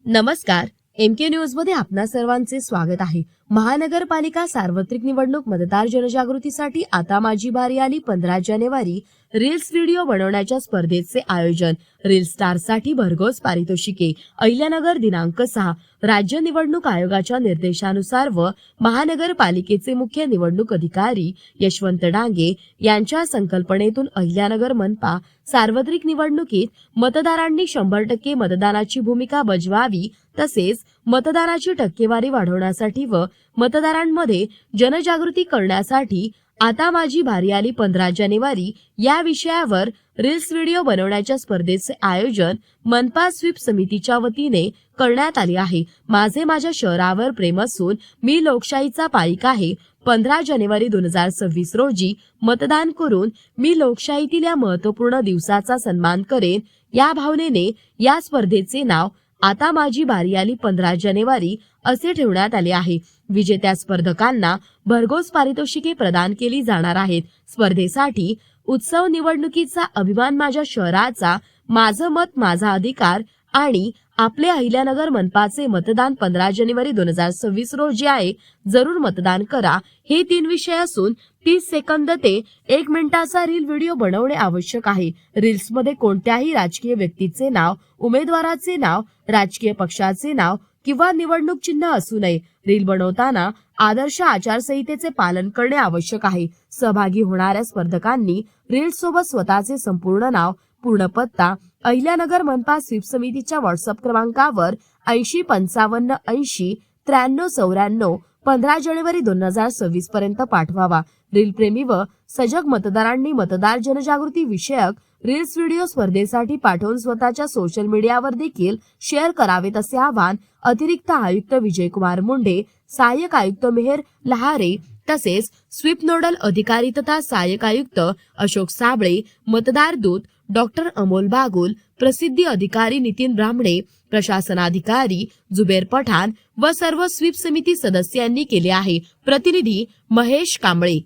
नमस्कार, MK news मध्ये आपणा सर्वांचे स्वागत आहे। महानगरपालिका सार्वत्रिक निवडणूक मतदार जनजागृतीसाठी आता माझी बारी आली 15 जानेवारी रील्स व्हिडिओ बनवण्याच्या स्पर्धेचे आयोजन। रील स्टारसाठी भरघोस पारितोषिके। अहिल्यानगर दिनांक 6 राज्य निवडणूक आयोगाच्या निर्देशानुसार व महानगरपालिकेचे मुख्य निवडणूक अधिकारी यशवंत डांगे यांच्या संकल्पनेतून अहिल्यानगर मनपा सार्वत्रिक निवडणुकीत मतदारांनी 100% मतदानाची भूमिका बजवावी तसेच मतदानाची टक्केवारी वाढवण्यासाठी व मतदारांमध्ये जनजागृती करण्यासाठी आता माझी बारी आली 15 जानेवारी या विषयावर रील्स व्हिडिओ बनवण्याच्या स्पर्धेचे आयोजन मनपा स्वीप समितीच्या वतीने करण्यात आले आहे। माझे माझ्या शहरावर प्रेम असून मी लोकशाहीचा पाईक आहे। 15 जानेवारी 2026 रोजी मतदान करून मी लोकशाहीतील या महत्त्वपूर्ण दिवसाचा सन्मान करेन या भावनेने या स्पर्धेचे नाव आता माझी बारी आली 15 जानेवारी असे ठेवण्यात आले आहे। विजेत्या स्पर्धकांना भरघोस पारितोषिके प्रदान केली जाणार आहेत। स्पर्धेसाठी उत्सव निवडणुकीचा अभिमान माझ्या शहराचा, माझं मत माझा अधिकार आणि आपले अहिल्यानगर मनपाचे मतदान 15 जानेवारी 2026 रोजी आहे। जरूर मतदान करा हे 3 विषय असून 30 सेकंद ते 1 मिनिटाचा रील व्हिडिओ बनवणे आवश्यक आहे। रील्स मध्ये कोणत्याही राजकीय व्यक्तीचे नाव, उमेदवाराचे नाव, राजकीय पक्षाचे नाव किंवा निवडणूक चिन्ह असू नये। रील बनवताना आदर्श आचारसंहितेचे पालन करणे आवश्यक आहे। सहभागी होणाऱ्या स्पर्धकांनी रील सोबत स्वतःचे संपूर्ण नाव, पूर्ण पत्ता अहिल्यानगर मनपा स्वीप समितीच्या व्हॉट्सअप क्रमांकावर 805580 9394 15 जानेवारी 2026 पर्यंत पाठवावा। रील प्रेमी व सजग मतदारांनी मतदार जनजागृती विषयक रील्स व्हिडिओ स्पर्धेसाठी पाठवून स्वतःच्या सोशल मीडियावर देखील शेअर करावेत असे आवाहन अतिरिक्त आयुक्त विजयकुमार मुंडे, सहाय्यक आयुक्त मेहर लहारे तसेच स्वीप नोडल अधिकारी तथा सहाय्यक आयुक्त अशोक साबळे, मतदार दूत डॉक्टर अमोल बागुल, प्रसिद्धी अधिकारी नितीन ब्राह्मणे, प्रशासनाधिकारी जुबेर पठाण व सर्व स्वीप समिती सदस्यांनी केले आहे। प्रतिनिधी महेश कांबळे।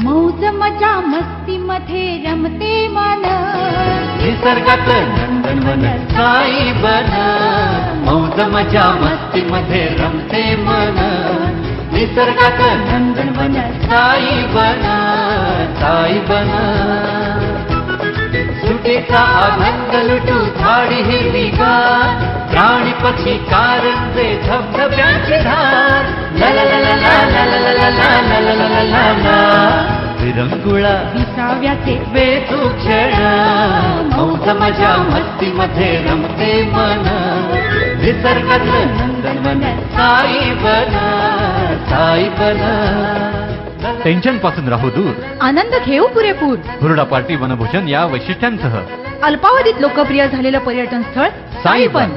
मौज मजा मस्ती मध्ये रमते मन, निसर्गात नंदनवन साई बन। मौज मजा मस्ती मध्ये रमते मन, निसर्गात नंदनवन साई बन, साई बन। सुटीचा आनंद लुटू झाडी हिरवीगार, प्राणी पक्षी कारंजे धबधब्याची धार। ला ला ला ला ला ला ला ला ला ला ला ला ला विरंगुळा विसाव्याचे वेचू क्षण। मौज मजा मस्ती मध्ये रमते मन, निसर्गात नंदनवन साई बन, साई बन। टेन्शन पासून राहू दूर, आनंद घेऊ पुरेपूर। हुरडा पार्टी वनभोजन या वैशिष्ट्यांसह अल्पावधीत लोकप्रिय झालेलं पर्यटन स्थळ साईबन।